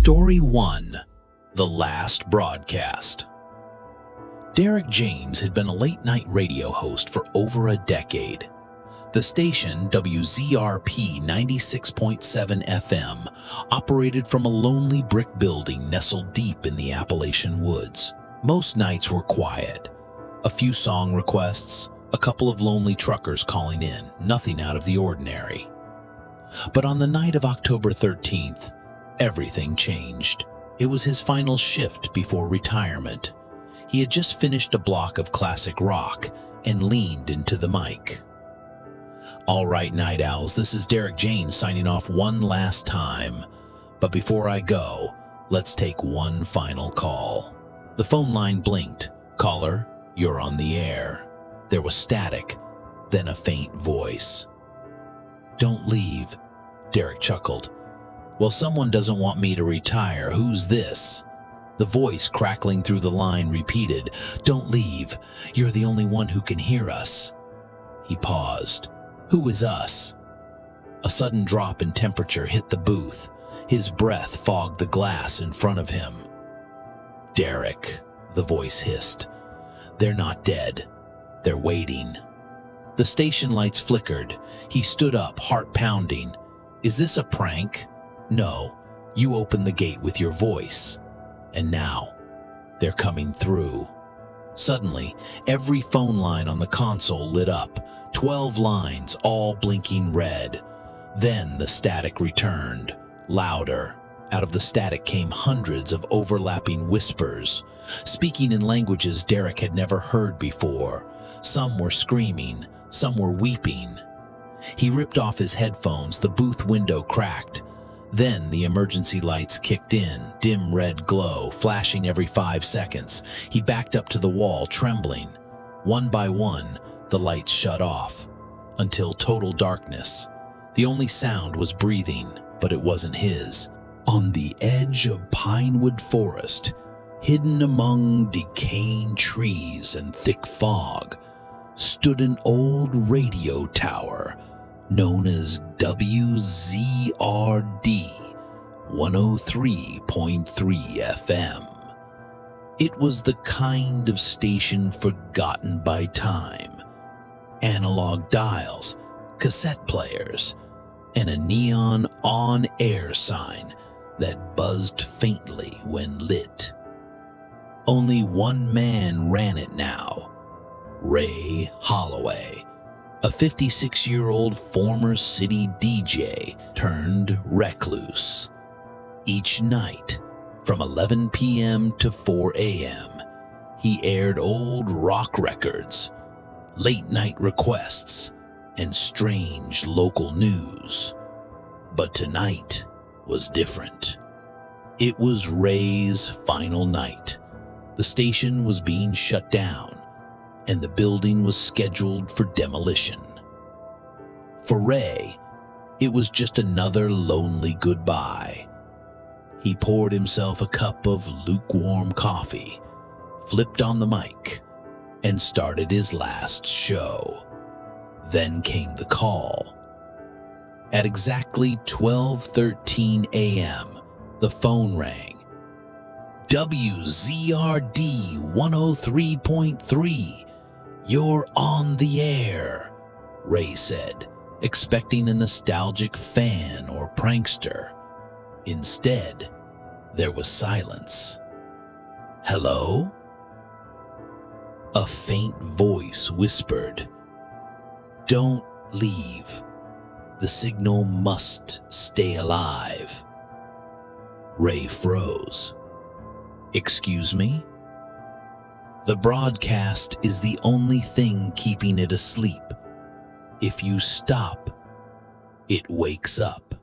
Story 1: The Last Broadcast. Derek James had been a late-night radio host for over a decade. The station, WZRP 96.7 FM, operated from a lonely brick building nestled deep in the Appalachian woods. Most nights were quiet. A few song requests, a couple of lonely truckers calling in, nothing out of the ordinary. But on the night of October 13th, everything changed. It was his final shift before retirement. He had just finished a block of classic rock and leaned into the mic. All right, Night Owls, this is Derek James signing off one last time. But before I go, let's take one final call. The phone line blinked. Caller, you're on the air. There was static, then a faint voice. Don't leave, Derek chuckled. Well, someone doesn't want me to retire. Who's this? The voice crackling through the line repeated, Don't leave. You're the only one who can hear us. He paused. Who is us? A sudden drop in temperature hit the booth. His breath fogged the glass in front of him. Derek, the voice hissed. They're not dead. They're waiting. The station lights flickered. He stood up, heart pounding. Is this a prank? No, you opened the gate with your voice. And now, they're coming through. Suddenly, every phone line on the console lit up, 12 lines, all blinking red. Then the static returned, louder. Out of the static came hundreds of overlapping whispers, speaking in languages Derek had never heard before. Some were screaming, some were weeping. He ripped off his headphones, the booth window cracked. Then the emergency lights kicked in, dim red glow, flashing every 5 seconds. He backed up to the wall, trembling. One by one, the lights shut off, until total darkness. The only sound was breathing, but it wasn't his. On the edge of Pinewood Forest, hidden among decaying trees and thick fog, stood an old radio tower known as WZRD 103.3 FM. It was the kind of station forgotten by time. Analog dials, cassette players, and a neon on-air sign that buzzed faintly when lit. Only one man ran it now, Ray Holloway, a 56-year-old former city DJ turned recluse. Each night, from 11 p.m. to 4 a.m., he aired old rock records, late-night requests, and strange local news. But tonight was different. It was Ray's final night. The station was being shut down, and the building was scheduled for demolition. For Ray, it was just another lonely goodbye. He poured himself a cup of lukewarm coffee, flipped on the mic, and started his last show. Then came the call. At exactly 12:13 a.m., the phone rang. WZRD 103.3. You're on the air, Ray said, expecting a nostalgic fan or prankster. Instead, there was silence. Hello? A faint voice whispered, Don't leave. The signal must stay alive. Ray froze. Excuse me? The broadcast is the only thing keeping it asleep. If you stop, it wakes up.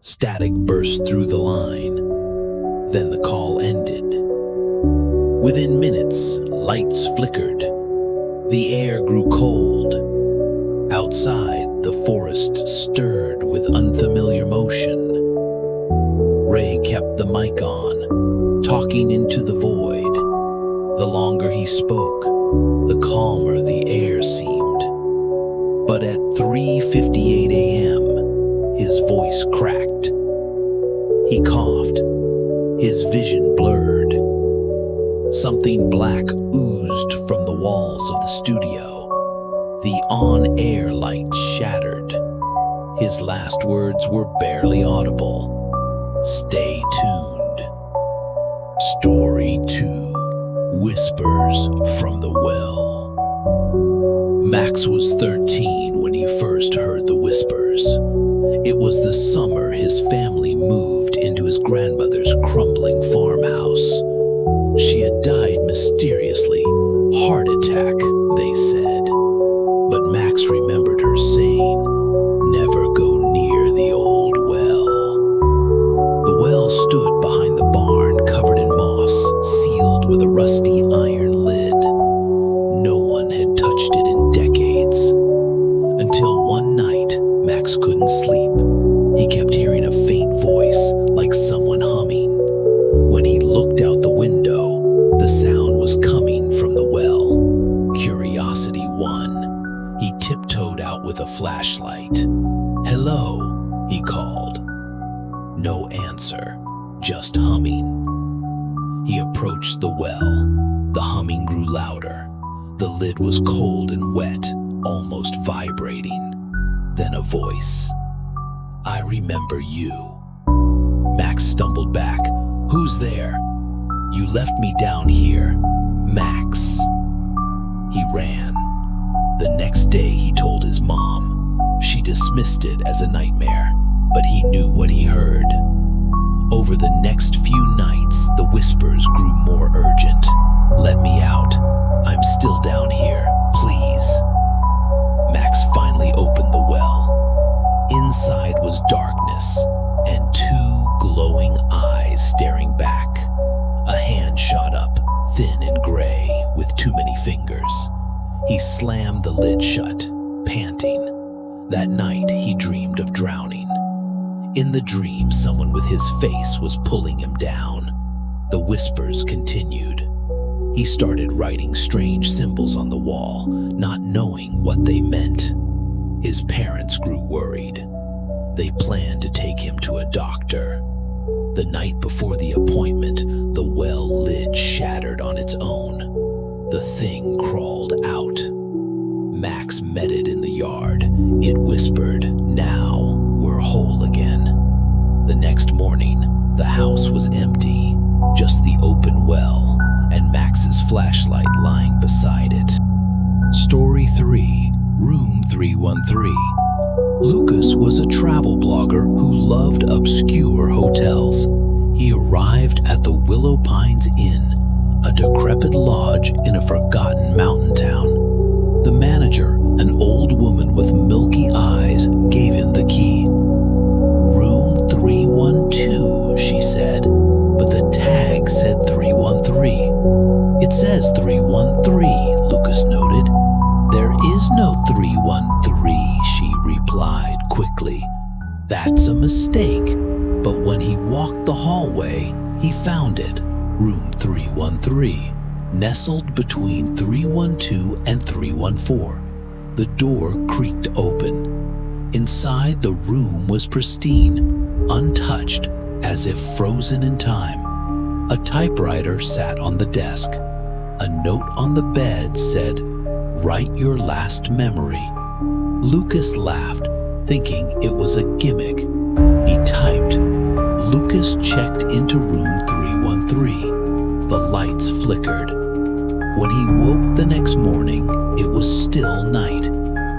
Static burst through the line. Then the call ended. Within minutes, lights flickered. The air grew cold. Outside, the forest stirred with unfamiliar motion. Ray kept the mic on, talking into the void. The longer he spoke, the calmer the air seemed. But at 3:58 a.m., his voice cracked. He coughed, his vision blurred. Something black oozed from the walls of the studio. The on-air light shattered. His last words were barely audible. Stay tuned. Story 2. Whispers from the Well. Max was 13 when he first heard the whispers. It was the summer his family moved into his grandmother's crumbling farmhouse. She had died mysteriously, heart attack, they said. But Max remembered her saying, "Never go near the old well." The well stood behind the barn, covered in moss, sealed with a rusty iron lid. No one had touched it in decades. Until one night, Max couldn't sleep. He kept hearing a faint voice, like someone humming. When he looked out the window, the sound was coming from the well. Curiosity won. He tiptoed out with a flashlight. "Hello," he called. No answer, just humming. He approached the well. The humming grew louder. The lid was cold and wet, almost vibrating. Then a voice. "I remember you." Max stumbled back. "Who's there?" "You left me down here, Max." He ran. The next day he told his mom. She dismissed it as a nightmare, but he knew what he heard. Over the next few nights, the whispers grew more urgent. "Let me out. I'm still down here, please." Max finally opened the well. Inside was darkness and two glowing eyes staring back. A hand shot up, thin and gray, with too many fingers. He slammed the lid shut, panting. That night, he dreamed of drowning. In the dream, someone with his face was pulling him down. The whispers continued. He started writing strange symbols on the wall, not knowing what they meant. His parents grew worried. They planned to take him to a doctor. The night before the appointment, the well lid shattered on its own. The thing crawled out. Max met it in the yard. It whispered, "Now we're whole again." The next morning, the house was empty, just the open well and Max's flashlight lying beside it. Story 3, Room 313. Lucas was a travel blogger who loved obscure hotels. He arrived at the Willow Pines Inn, a decrepit lodge in a forgotten mountain town. The manager, an old woman with milky eyes, gave him the key. "Room 312, she said, but the tag said 313. "It says 313, Lucas noted. "There is no 313, she replied quickly. "That's a mistake." But when he walked the hallway, he found it. Room 313, nestled between 312 and 314. The door creaked open. Inside, the room was pristine, untouched, as if frozen in time. A typewriter sat on the desk. A note on the bed said, "Write your last memory." Lucas laughed, thinking it was a gimmick. He typed. Lucas checked into room 313. The lights flickered. When he woke the next morning, it was still night.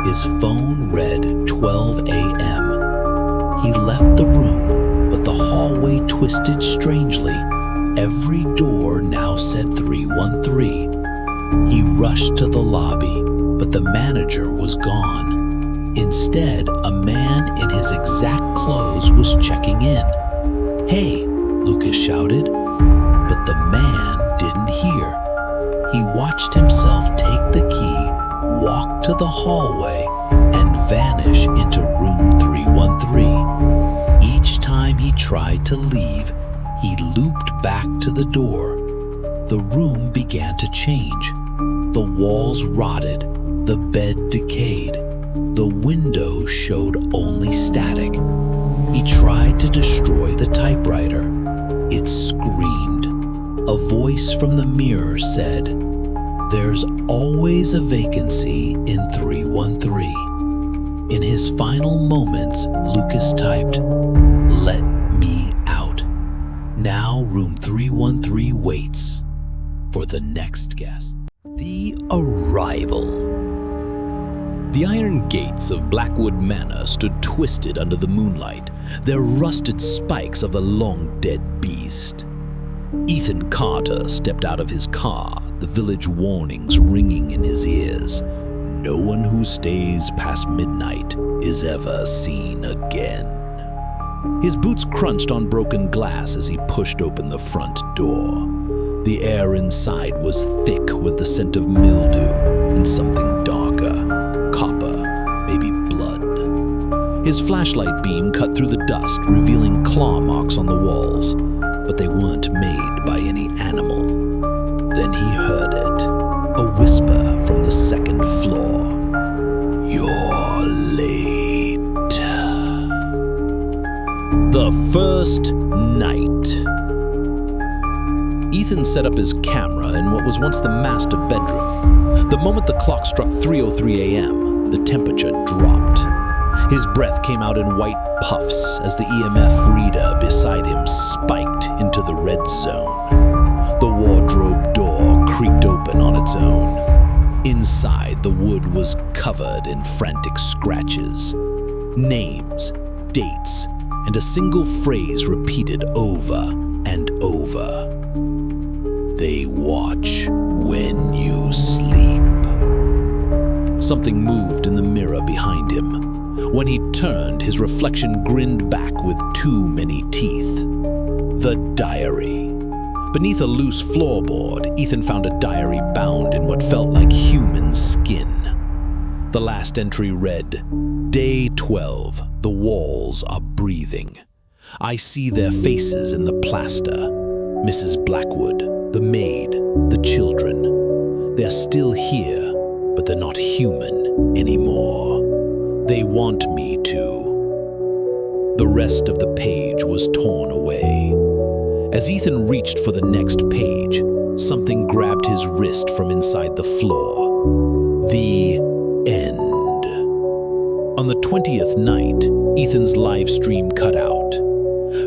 His phone read 12 a.m. He left the room, but the hallway twisted strangely. Every door now said 313. He rushed to the lobby, but the manager was gone. Instead, a man in his exact clothes was checking in. "Hey," Lucas shouted, but the man didn't hear. He watched himself take the key, walk to the hallway, and vanish into room 313. Each time he tried to leave, he looped back to the door. The room began to change. The walls rotted, the bed decayed, the windows showed only static. He tried to destroy the typewriter. It screamed. A voice from the mirror said, "There's always a vacancy in 313. In his final moments, Lucas typed, "Let me out." Now room 313 waits for the next guest. The Arrival. The iron gates of Blackwood Manor stood twisted under the moonlight, their rusted spikes of the long-dead beast. Ethan Carter stepped out of his car, the village warnings ringing in his ears. No one who stays past midnight is ever seen again. His boots crunched on broken glass as he pushed open the front door. The air inside was thick with the scent of mildew and something darker, copper, maybe blood. His flashlight beam cut through the dust, revealing claw marks on the walls, but they weren't made by any animal. Then he heard it, a whisper from the second floor. "You're late." The first night. Ethan set up his camera in what was once the master bedroom. The moment the clock struck 3:03 a.m., the temperature dropped. His breath came out in white puffs as the EMF reader beside him spiked into the red zone. The wardrobe door creaked open on its own. Inside, the wood was covered in frantic scratches. Names, dates, and a single phrase repeated over and over. "They watch when you sleep." Something moved in the mirror behind him. When he turned, his reflection grinned back with too many teeth. The diary. Beneath a loose floorboard, Ethan found a diary bound in what felt like human skin. The last entry read, "Day 12, the walls are breathing. I see their faces in the plaster. Mrs. Blackwood, the maid, the children. They're still here, but they're not human anymore. They want me to." The rest of the page was torn away. As Ethan reached for the next page, something grabbed his wrist from inside the floor. The end. On the 20th night, Ethan's live stream cut out.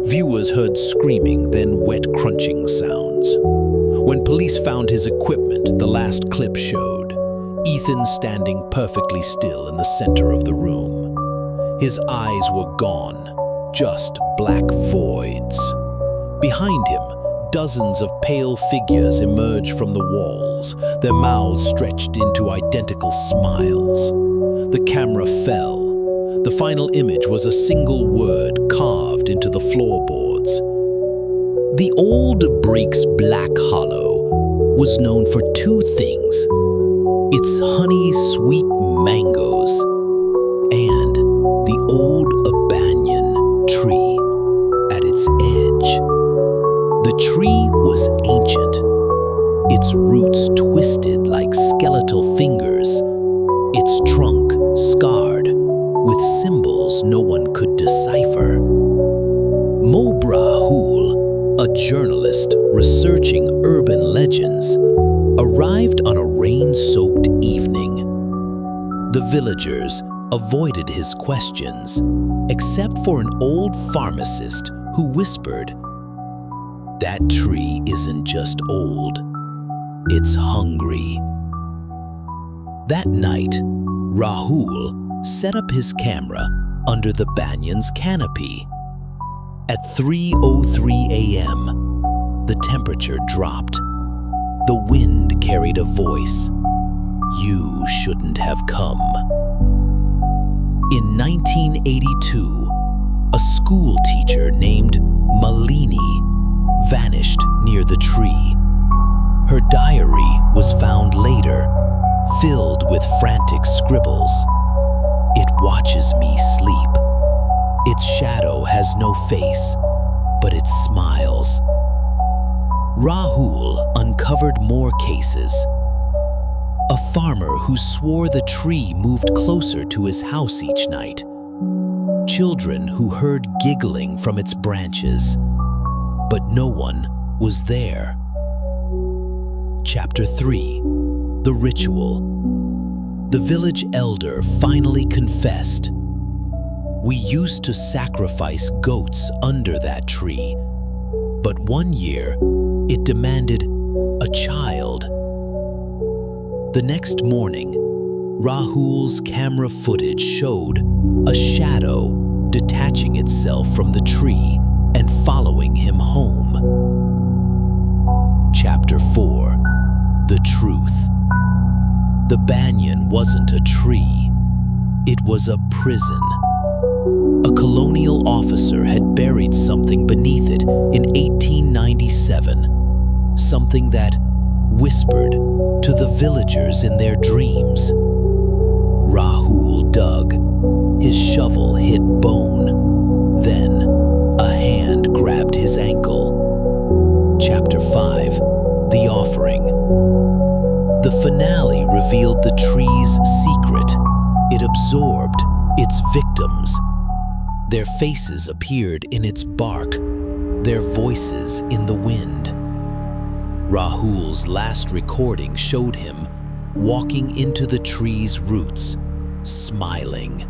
Viewers heard screaming, then wet crunching sounds. When police found his equipment, the last clip showed Ethan standing perfectly still in the center of the room. His eyes were gone, just black voids. Behind him, dozens of pale figures emerged from the walls, their mouths stretched into identical smiles. The camera fell. The final image was a single word carved into the floorboards. The old Breaks Black Hollow was known for two things: its honey-sweet mangoes and the old banyan tree at its edge. The tree was ancient, its roots twisted like skeletal fingers, its trunk scarred with symbols no one could decipher. Rahul, a journalist researching urban legends, arrived on a rain-soaked evening. The villagers avoided his questions, except for an old pharmacist who whispered, "That tree isn't just old, it's hungry." That night, Rahul set up his camera under the banyan's canopy. At 3:03 a.m., the temperature dropped. The wind carried a voice. "You shouldn't have come." In 1982, a school teacher named Malini vanished near the tree. Her diary was found later, filled with frantic scribbles. "It watches me sleep. Its shadow has no face, but it smiles." Rahul uncovered more cases. A farmer who swore the tree moved closer to his house each night. children who heard giggling from its branches, but no one was there. Chapter 3: The Ritual. The village elder finally confessed. "We used to sacrifice goats under that tree, but one year it demanded a child." The next morning, Rahul's camera footage showed a shadow detaching itself from the tree and following him home. Chapter 4: The Truth. The banyan wasn't a tree, it was a prison. A colonial officer had buried something beneath it in 1897, something that whispered to the villagers in their dreams. Rahul dug. His shovel hit bone. Then a hand grabbed his ankle. Chapter 5: The Offering. The finale revealed the tree's secret. It absorbed its victims. Their faces appeared in its bark, their voices in the wind. Rahul's last recording showed him walking into the tree's roots, smiling.